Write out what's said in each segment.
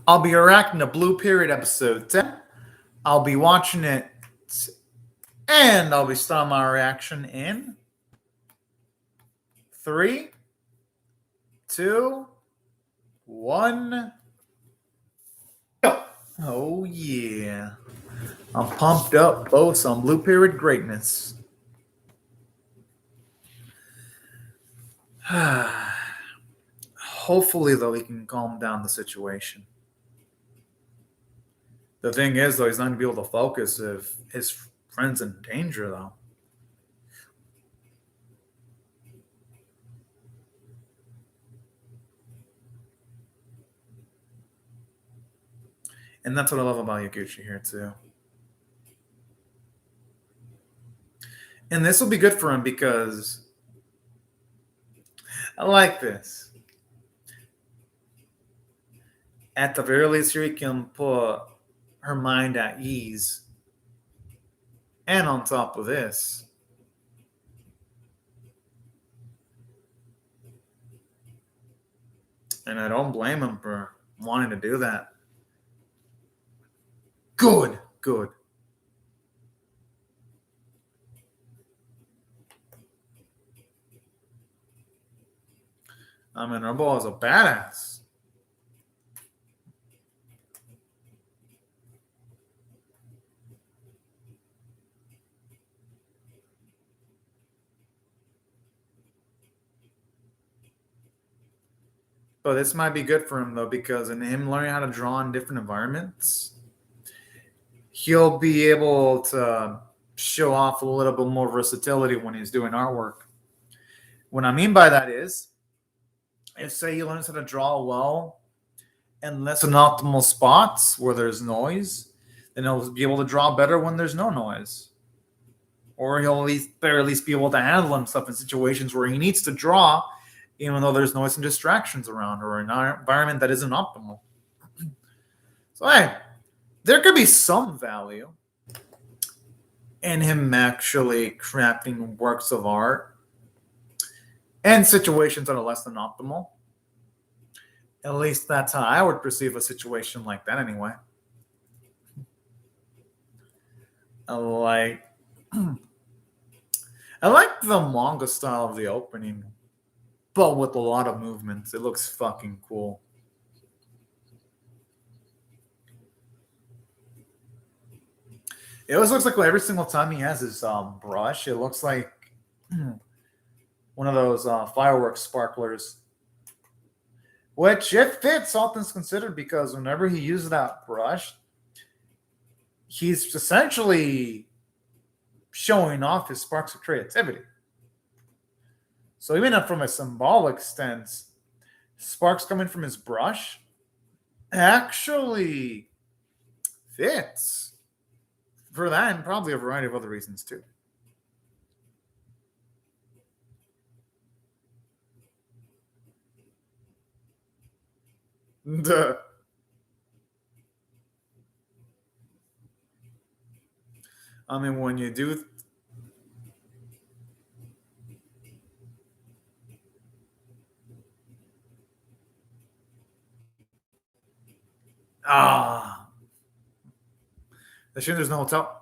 I'll be reacting to Blue Period episode 10. I'll be watching it, and I'll be starting my reaction in 3, 2, 1. Go. Oh, yeah. I'm pumped up both on Blue Period greatness. Hopefully, though, he can calm down the situation. The thing is, though, he's not going to be able to focus if his friend's in danger, though. And that's what I love about Yaguchi here, too. And this will be good for him because I like this. At the very least, here he can put her mind at ease. And on top of this, and I don't blame him for wanting to do that. Good, good. I mean, our ball is a badass. But this might be good for him, though, because in him learning how to draw in different environments, he'll be able to show off a little bit more versatility when he's doing artwork. What I mean by that is, if say he learns how to draw well in less than optimal spots where there's noise, then he'll be able to draw better when there's no noise. Or he'll at least be able to handle himself in situations where he needs to draw, even though there's noise and distractions around or an environment that isn't optimal. So, hey, there could be some value in him actually crafting works of art in situations that are less than optimal. At least that's how I would perceive a situation like that anyway. I like the manga style of the opening, but with a lot of movements. It looks fucking cool. It always looks like every single time he has his brush, it looks like one of those fireworks sparklers. Which it fits, all things considered, because whenever he uses that brush, he's essentially showing off his sparks of creativity. So even if from a symbolic stance, sparks coming from his brush actually fits for that and probably a variety of other reasons too. Duh. I mean, when you do. Ah. The shit, there's no hotel.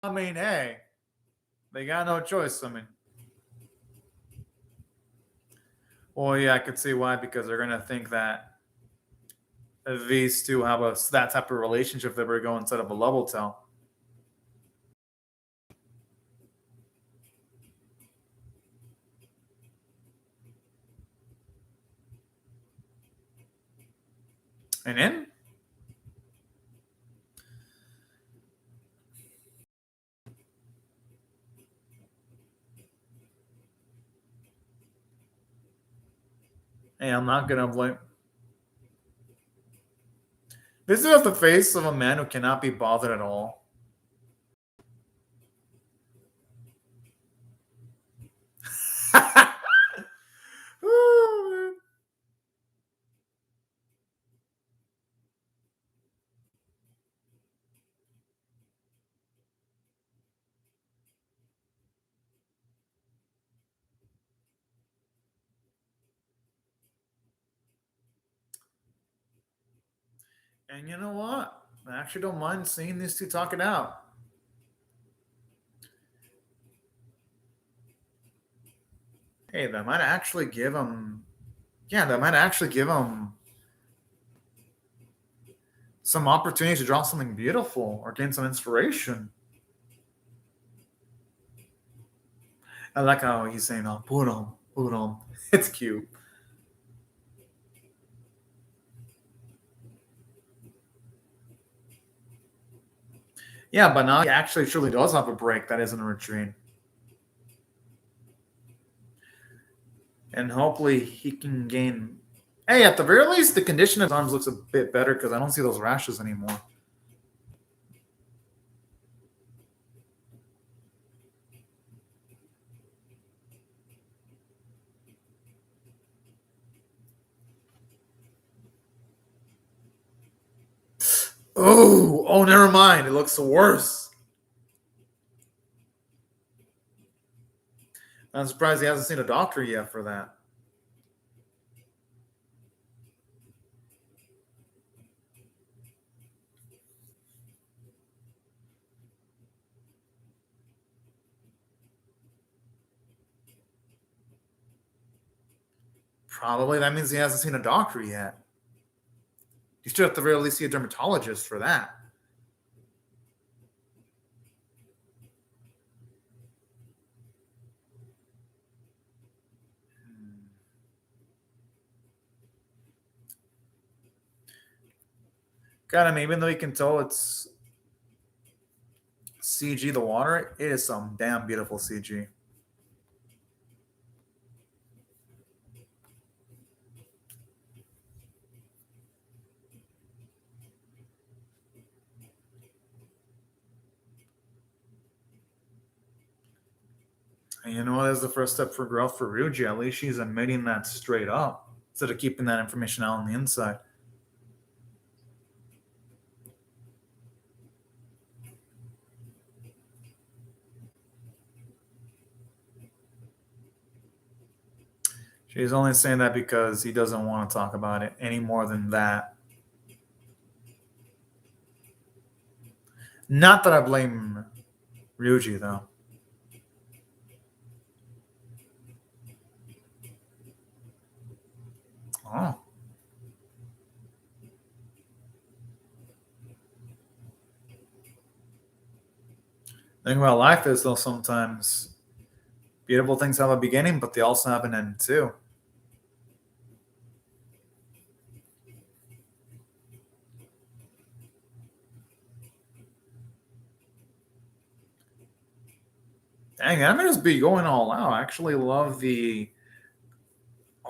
I mean, hey, they got no choice. I mean, well, yeah, I could see why, because they're gonna think that these two have that type of relationship that we're going instead of a love hotel. And then, hey, I'm not gonna blame. This is the face of a man who cannot be bothered at all. Ooh, And you know what? I actually don't mind seeing these two talk it out. Hey, that might actually give him. Yeah, that might actually give him some opportunity to draw something beautiful or gain some inspiration. I like how he's saying, "Oh, put on." It's cute. Yeah, but now he actually truly does have a break that isn't a retreat. And hopefully he can gain. Hey, at the very least, the condition of his arms looks a bit better because I don't see those rashes anymore. Oh, never mind. It looks worse. I'm surprised he hasn't seen a doctor yet for that. Probably that means he hasn't seen a doctor yet. You should at the very least see a dermatologist for that. God, I mean, even though you can tell it's CG the water, it is some damn beautiful CG. And you know what is the first step for growth for Ryuji? At least she's admitting that straight up instead of keeping that information out on the inside. She's only saying that because he doesn't want to talk about it any more than that. Not that I blame Ryuji, though. Oh. The thing about life is, though, sometimes beautiful things have a beginning, but they also have an end, too. Dang, that must be going all out. I actually love the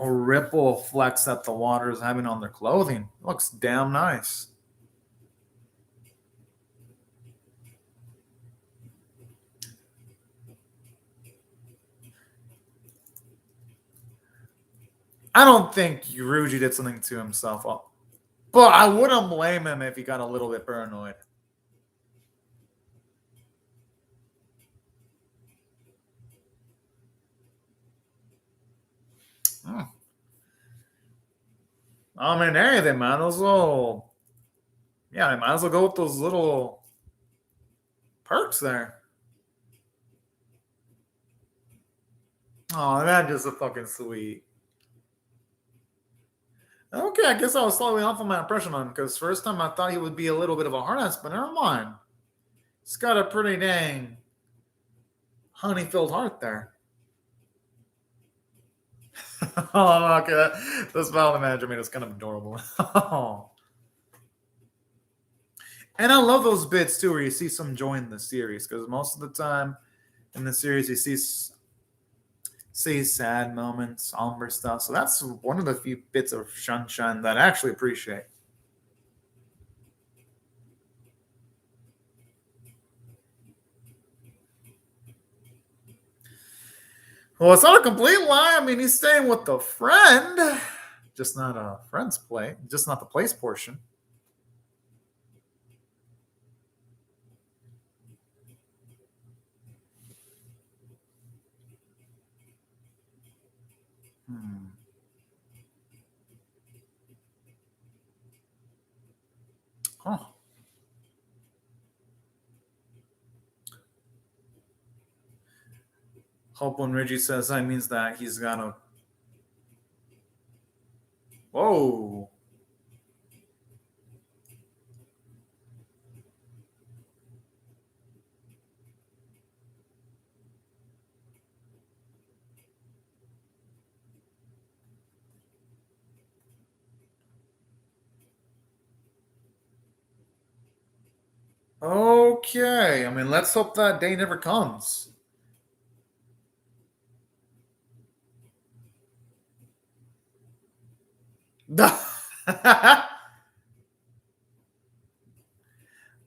ripple flecks that the water is having on their clothing. It looks damn nice. I don't think Ryuji did something to himself, but I wouldn't blame him if he got a little bit paranoid. Hmm. I mean, hey, they might as well. Yeah, they might as well go with those little perks there. Oh, that is a fucking sweet. Okay, I guess I was slightly off on my impression on him because first time I thought he would be a little bit of a hard ass, but never mind. He's got a pretty dang honey filled heart there. Oh, okay. The smile the manager made was kind of adorable. Oh. And I love those bits too where you see some joy in the series because most of the time in the series you see sad moments, somber stuff. So that's one of the few bits of sunshine that I actually appreciate. Well, it's not a complete lie. I mean, he's staying with a friend, just not a friend's play, just not the place portion. Hmm. Hope when Reggie says that means that he's gonna. Whoa. Okay. I mean, let's hope that day never comes.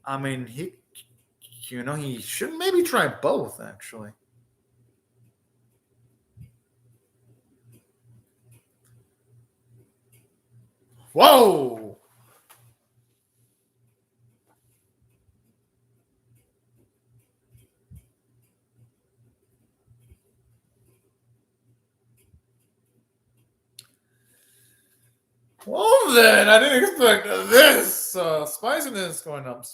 I mean, he should maybe try both, actually. Whoa! Well, then, I didn't expect this. Spiciness going up.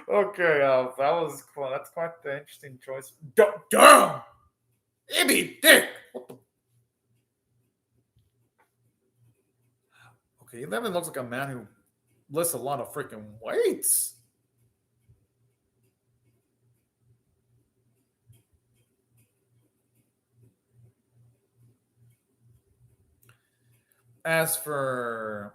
Okay, that was cool. That's quite the interesting choice. Damn! Ibby dick! What the? Okay, 11 looks like a man who lifts a lot of freaking weights. As for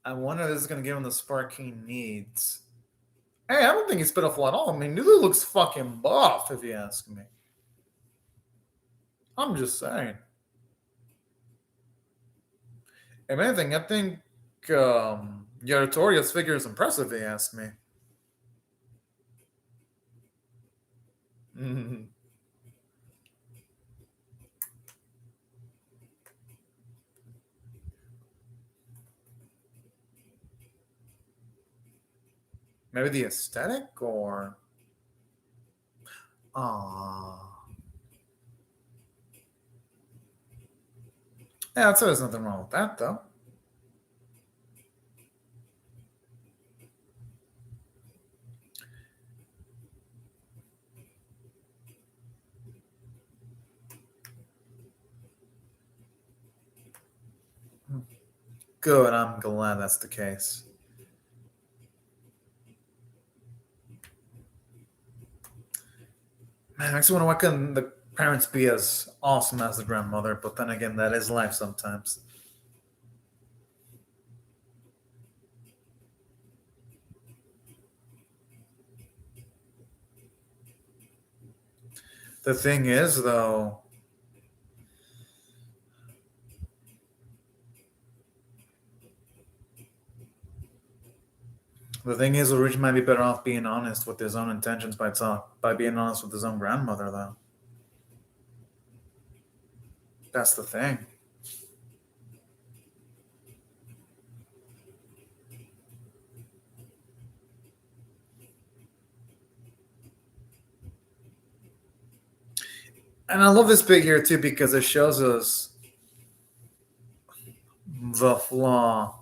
I wonder if this is going to give him the spark he needs. Hey, I don't think he's pitiful at all. I mean, Noodle looks fucking buff, if you ask me. I'm just saying. If anything, I think Yaratoria's figure is impressive, if you ask me. Mm-hmm. Maybe the aesthetic or. Yeah, I'd say there's nothing wrong with that, though. Good, I'm glad that's the case. Man, makes me wonder why couldn't the parents be as awesome as the grandmother, but then again, that is life sometimes. The thing is, though, Rich might be better off being honest with his own intentions by being honest with his own grandmother, though. That's the thing. And I love this bit here too because it shows us the flaw,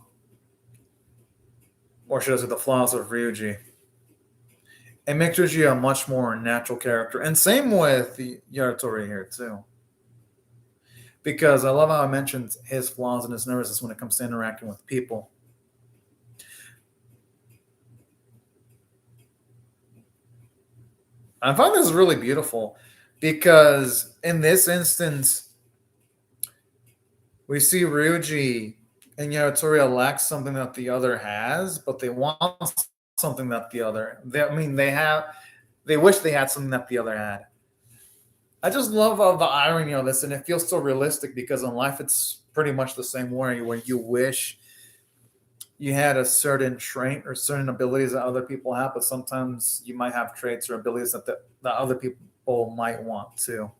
or shows us the flaws of Ryuji. It makes Ryuji a much more natural character, and same with the Yaratori here too. Because I love how I mentioned his flaws and his nervousness when it comes to interacting with people. I find this really beautiful because in this instance, we see Ryuji and Yaratori lack something that the other has, but they want something that they wish they had something that the other had. I just love the irony of this, and it feels so realistic because in life it's pretty much the same way where you wish you had a certain trait or certain abilities that other people have, but sometimes you might have traits or abilities that other people might want too.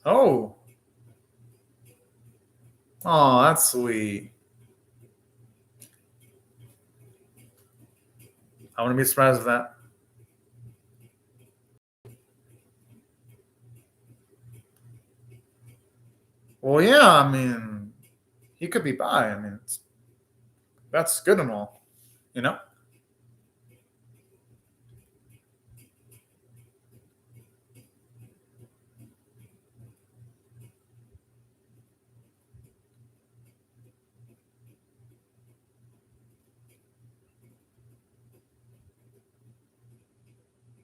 Oh, oh, that's sweet. I wouldn't be surprised if that. Well, yeah, I mean, he could be bi. I mean, that's good and all, you know?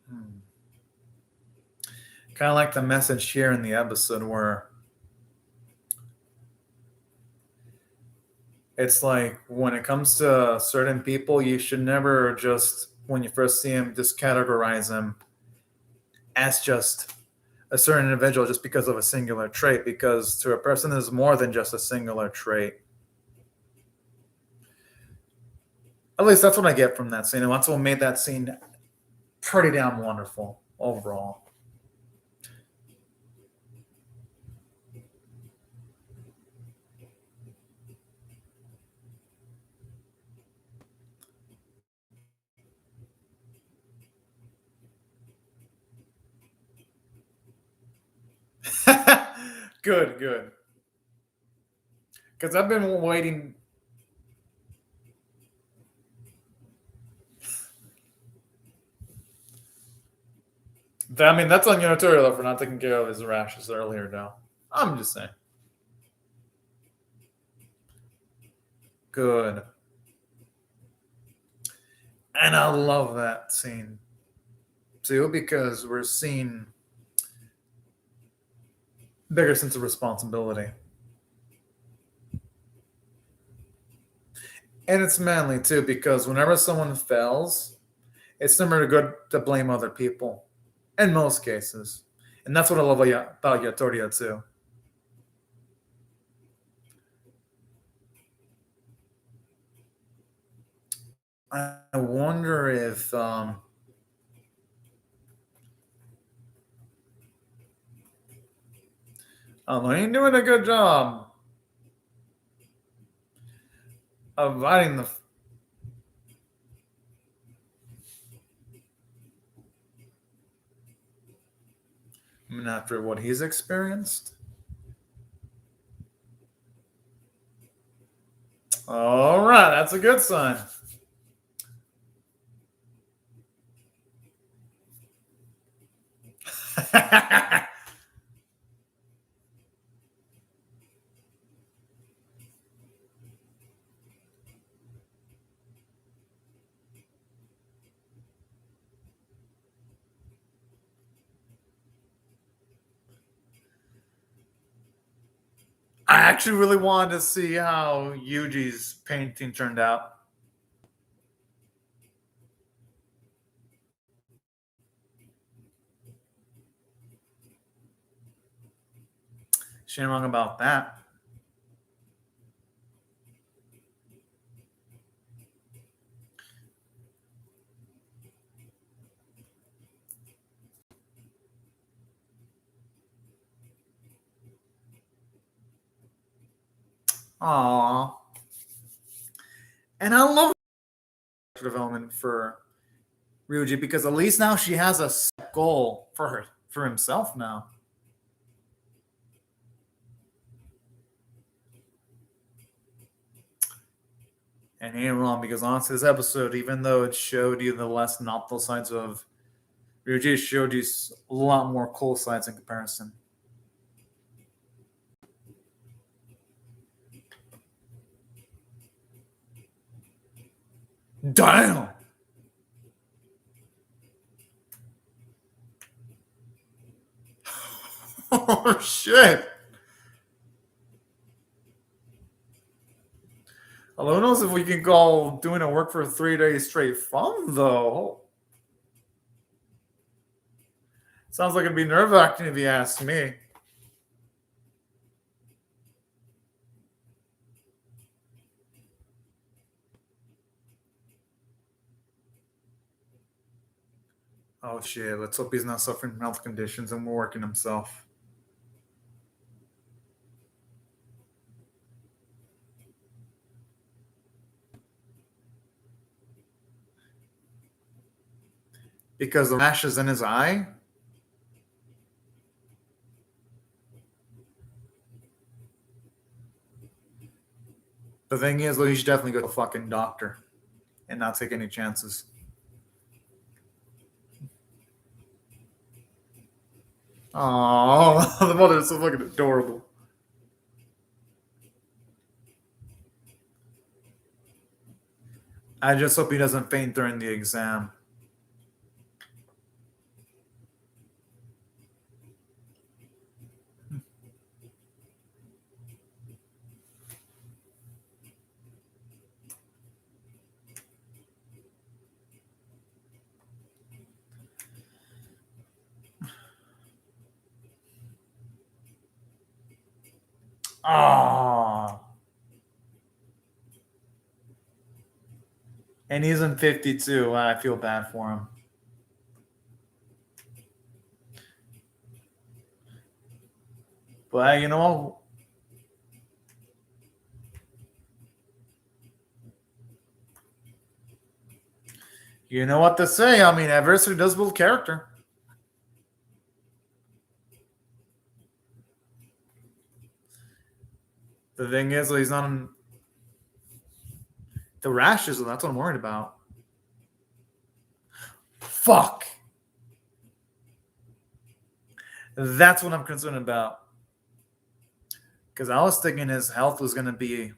Hmm. Kind of like the message here in the episode where it's like when it comes to certain people, you should never just, when you first see him, just categorize him as just a certain individual just because of a singular trait, because to a person is more than just a singular trait. At least that's what I get from that scene, and that's what made that scene pretty damn wonderful overall. Good, good. Because I've been waiting. I mean, that's on Unitarial for not taking care of his rashes earlier, now. I'm just saying. Good. And I love that scene too because we're seeing bigger sense of responsibility. And it's manly too because whenever someone fails, it's never good to blame other people in most cases. And that's what I love about Yatoria too. I wonder if I ain't doing a good job of hiding the. I mean, after what he's experienced. All right, that's a good sign. I actually really wanted to see how Yuji's painting turned out. She ain't wrong about that. Aww. And I love development for Ryuji because at least now she has a goal for her for himself now. And he ain't wrong because honestly, this episode, even though it showed you the less not those sides of Ryuji, it showed you a lot more cool sides in comparison. Damn. Oh shit. Who knows if we can call doing a work for 3 days straight fun though. Sounds like it'd be nerve wracking if you ask me. Oh shit, let's hope he's not suffering from health conditions and working himself. because the rash is in his eye. The thing is, well, you should definitely go to a fucking doctor and not take any chances. Oh, the mother is so fucking adorable. I just hope he doesn't faint during the exam. Ah. And he's in 52. I feel bad for him. But you know, what to say. I mean, adversity does build character. The thing is, he's not in the rashes. That's what I'm worried about. Fuck. That's what I'm concerned about. Because I was thinking his health was going to be.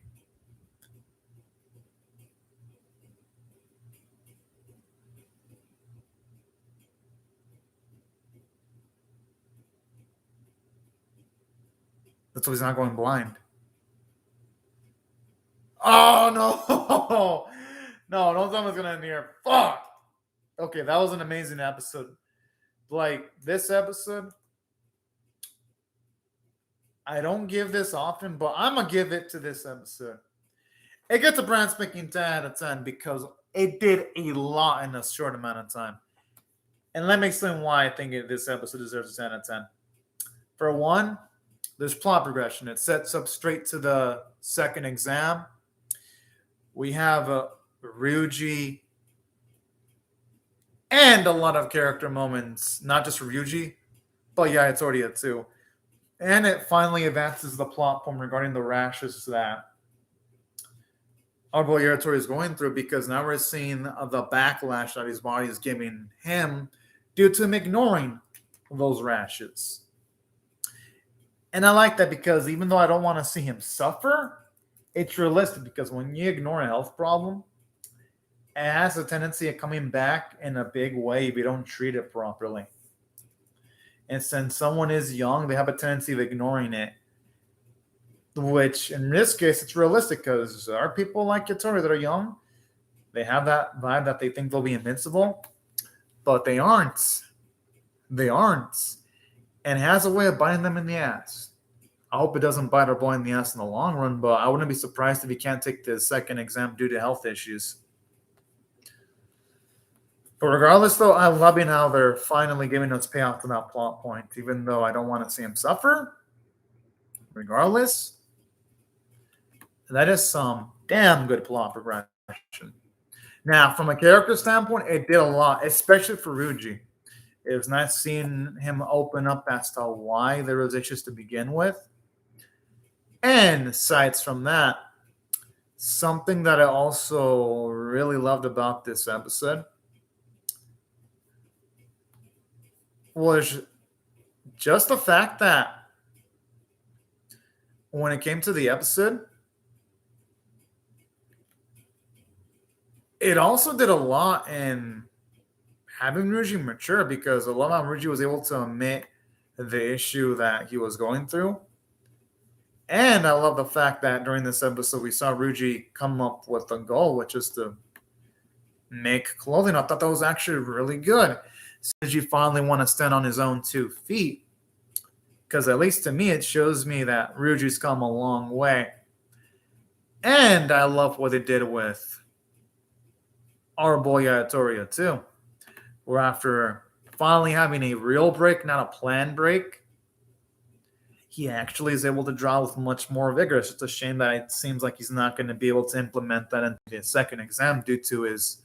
That's why he's not going blind. Oh, no. No, don't tell me it's going to end here. Fuck. Okay, that was an amazing episode. Like, this episode, I don't give this often, but I'm going to give it to this episode. It gets a brand spanking 10 out of 10 because it did a lot in a short amount of time. And let me explain why I think this episode deserves a 10 out of 10. For one, there's plot progression. It sets up straight to the second exam. We have Ryuji and a lot of character moments, not just for Ryuji, but yeah, it's already too. And it finally advances the plot point regarding the rashes that our boy Yaratori is going through, because now we're seeing the backlash that his body is giving him due to him ignoring those rashes. And I like that because even though I don't want to see him suffer, it's realistic, because when you ignore a health problem, it has a tendency of coming back in a big way if you don't treat it properly. And since someone is young, they have a tendency of ignoring it, which in this case, it's realistic, because there are people like Yatori that are young. They have that vibe that they think they'll be invincible, but they aren't. They aren't. And it has a way of biting them in the ass. I hope it doesn't bite our boy in the ass in the long run, but I wouldn't be surprised if he can't take the second exam due to health issues. But regardless, though, I'm loving how they're finally giving us payoff to that plot point, even though I don't want to see him suffer. Regardless, that is some damn good plot progression. Now, from a character standpoint, it did a lot, especially for Ryuji. It was nice seeing him open up as to why there was issues to begin with. And aside from that, something that I also really loved about this episode was just the fact that when it came to the episode, it also did a lot in having Ryuji mature, because a lot of Ryuji was able to admit the issue that he was going through. And I love the fact that during this episode, we saw Ryuji come up with a goal, which is to make clothing. I thought that was actually really good. Ryuji finally want to stand on his own 2 feet, because at least to me, it shows me that Ryuji's come a long way. And I love what they did with our boy Yatoria too, where after finally having a real break, not a planned break, he actually is able to draw with much more vigor. It's just a shame that it seems like he's not going to be able to implement that into the second exam due to his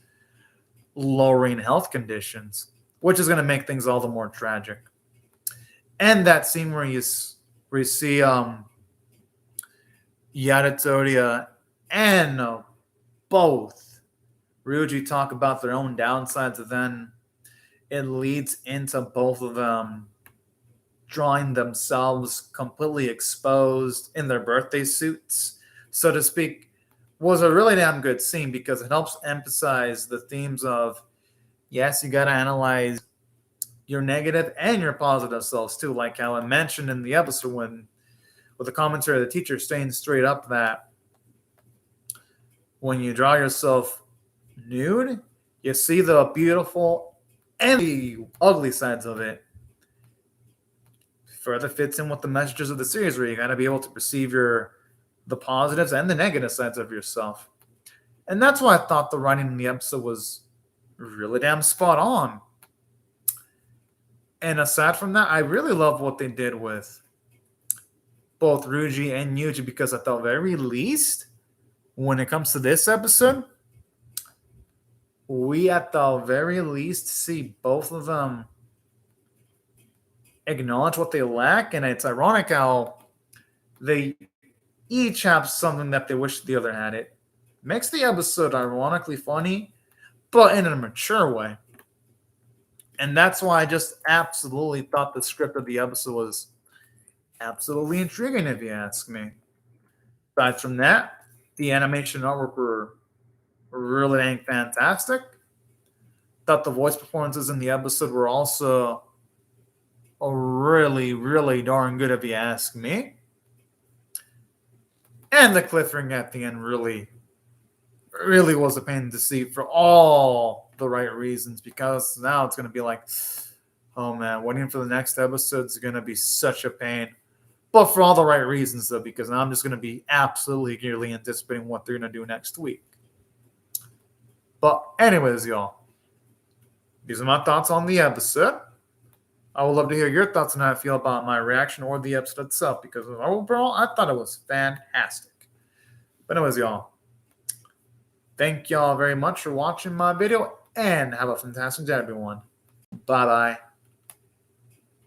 lowering health conditions. which is going to make things all the more tragic. And that scene where you see Yadatoria and both Ryuji talk about their own downsides, and then it leads into both of them drawing themselves completely exposed in their birthday suits, so to speak, was a really damn good scene because it helps emphasize the themes of, yes, you got to analyze your negative and your positive selves too, like how I mentioned in the episode with the commentary of the teacher staying straight up that when you draw yourself nude, you see the beautiful and the ugly sides of it. Further fits in with the messages of the series where you got to be able to perceive the positives and the negative sides of yourself. And that's why I thought the writing in the episode was really damn spot on. And aside from that, I really love what they did with both Ryuji and Yuji, because at the very least, when it comes to this episode, we at the very least see both of them acknowledge what they lack. And it's ironic how they each have something that they wish the other had. It makes the episode ironically funny, but in a mature way. And that's why I just absolutely thought the script of the episode was absolutely intriguing, if you ask me. Aside from that, the animation artwork were really dang fantastic. Thought the voice performances in the episode were also really, really darn good, if you ask me. And the cliffhanger at the end really was a pain to see for all the right reasons, because now it's going to be like, oh man, waiting for the next episode is going to be such a pain. But for all the right reasons, though, because now I'm just going to be absolutely eagerly anticipating what they're going to do next week. But anyways, y'all, these are my thoughts on the episode. I would love to hear your thoughts on how I feel about my reaction or the episode itself, because overall, I thought it was fantastic. But anyways, y'all, thank y'all very much for watching my video, and have a fantastic day, everyone. Bye-bye.